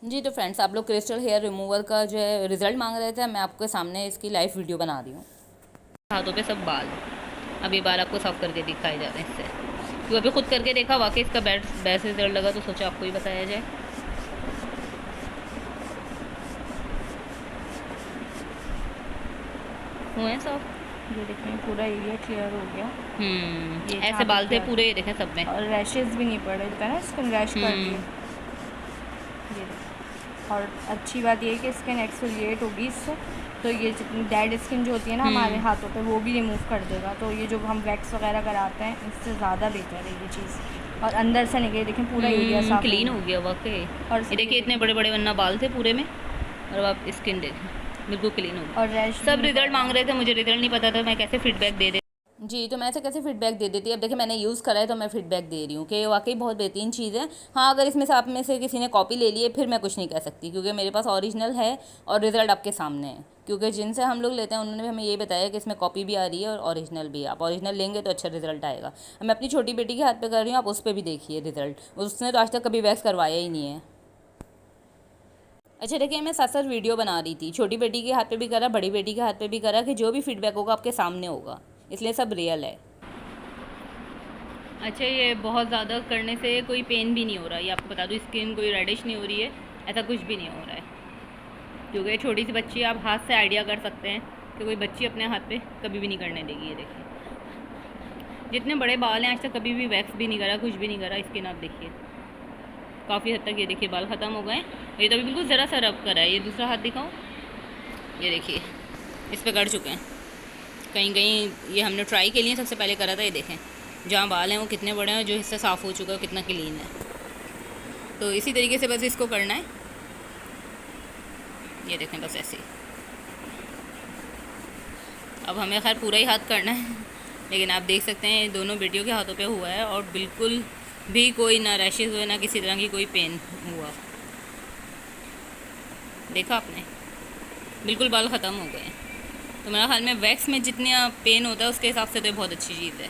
जी तो फ्रेंड्स, आप लोग क्रिस्टल हेयर रिमूवर का जो है रिजल्ट मांग रहे थे, मैं आपके सामने इसकी लाइव वीडियो बना रही हूँ। हाथों पे सब बाल, अब ये बाल आपको साफ करके दिखाए जा रहे हैं इससे, तो अभी खुद करके देखा, वाकई इसका बेस्ट रिजल्ट लगा, तो सोचा आपको ही बताया जाए। हुए हैं साफ, ये देखें पूरा एरिया क्लियर हो गया। ये ऐसे बाल थे पूरे, ये देखें सब में, और रैशेस भी नहीं पड़े था ना, स्किन रैश कर दिए। ये और अच्छी बात ये है कि स्किन एक्सफोलिएट होगी इससे, तो ये जितनी डेड स्किन जो होती है ना हमारे हाथों पे, वो भी रिमूव कर देगा। तो ये जो हम वैक्स वगैरह कराते हैं, इससे ज़्यादा बेहतर है ये चीज़। और अंदर से निकले, देखें पूरा एरिया साफ क्लीन हो गया वाकई। और ये देखिए इतने बड़े बड़े वरना बाल थे पूरे में, और अब आप स्किन देखें बिल्कुल क्लीन हो गया। और रैश सब रिजल्ट मांग रहे थे, मुझे रिजल्ट नहीं पता था मैं कैसे फीडबैक दे दे। जी तो मैं ऐसे कैसे फीडबैक दे देती। अब देखिए मैंने यूज़ करा है तो मैं फीडबैक दे रही हूँ कि वाकई बहुत बेहतरीन चीज़ है। हाँ, अगर इसमें से आप में से किसी ने कॉपी ले ली है फिर मैं कुछ नहीं कह सकती, क्योंकि मेरे पास ओरिजिनल है और रिजल्ट आपके सामने है। क्योंकि जिनसे हम लोग लेते हैं उन्होंने भी हमें ये बताया कि इसमें कॉपी भी आ रही है और ओरिजिनल भी है। आप ओरिजिनल लेंगे तो अच्छा रिजल्ट आएगा। मैं अपनी छोटी बेटी के हाथ पे कर रही हूँ, आप उस पर भी देखिए रिजल्ट, उसने तो आज तक कभी वैक्स करवाया ही नहीं है। अच्छा देखिए, मैं साथ साथ वीडियो बना रही थी, छोटी बेटी के हाथ पे भी करा, बड़ी बेटी के हाथ पे भी करा, कि जो भी फीडबैक होगा आपके सामने होगा, इसलिए सब रियल है। अच्छा, ये बहुत ज़्यादा करने से कोई पेन भी नहीं हो रहा, ये आपको बता दूँ, स्किन कोई रेडिश नहीं हो रही है, ऐसा कुछ भी नहीं हो रहा है। क्योंकि छोटी सी बच्ची, आप हाथ से आइडिया कर सकते हैं कि कोई बच्ची अपने हाथ पे कभी भी नहीं करने देगी। ये देखिए जितने बड़े बाल हैं आज तक कभी भी वैक्स भी नहीं करा, कुछ भी नहीं करा, स्किन आप देखिए काफ़ी हद तक, ये देखिए बाल ख़त्म हो गए। ये तो अभी बिल्कुल ज़रा सा रब करा है। ये दूसरा हाथ दिखाऊँ, ये देखिए इस पर कर चुके हैं, कहीं कहीं ये हमने ट्राई के लिए सबसे पहले करा था। ये देखें जहाँ बाल हैं वो कितने बड़े हैं, जो हिस्सा साफ़ हो चुका है कितना क्लीन है। तो इसी तरीके से बस इसको करना है। ये देखें बस ऐसे ही। अब हमें खैर पूरा ही हाथ करना है, लेकिन आप देख सकते हैं दोनों बेटियों के हाथों पे हुआ है और बिल्कुल भी कोई ना रैशेज़ हुए, ना किसी तरह की कोई पेन हुआ। देखा आपने, बिल्कुल बाल ख़त्म हो गए। तो मेरा ख्याल में वैक्स में जितने पेन होता है उसके हिसाब से तो बहुत अच्छी चीज़ है।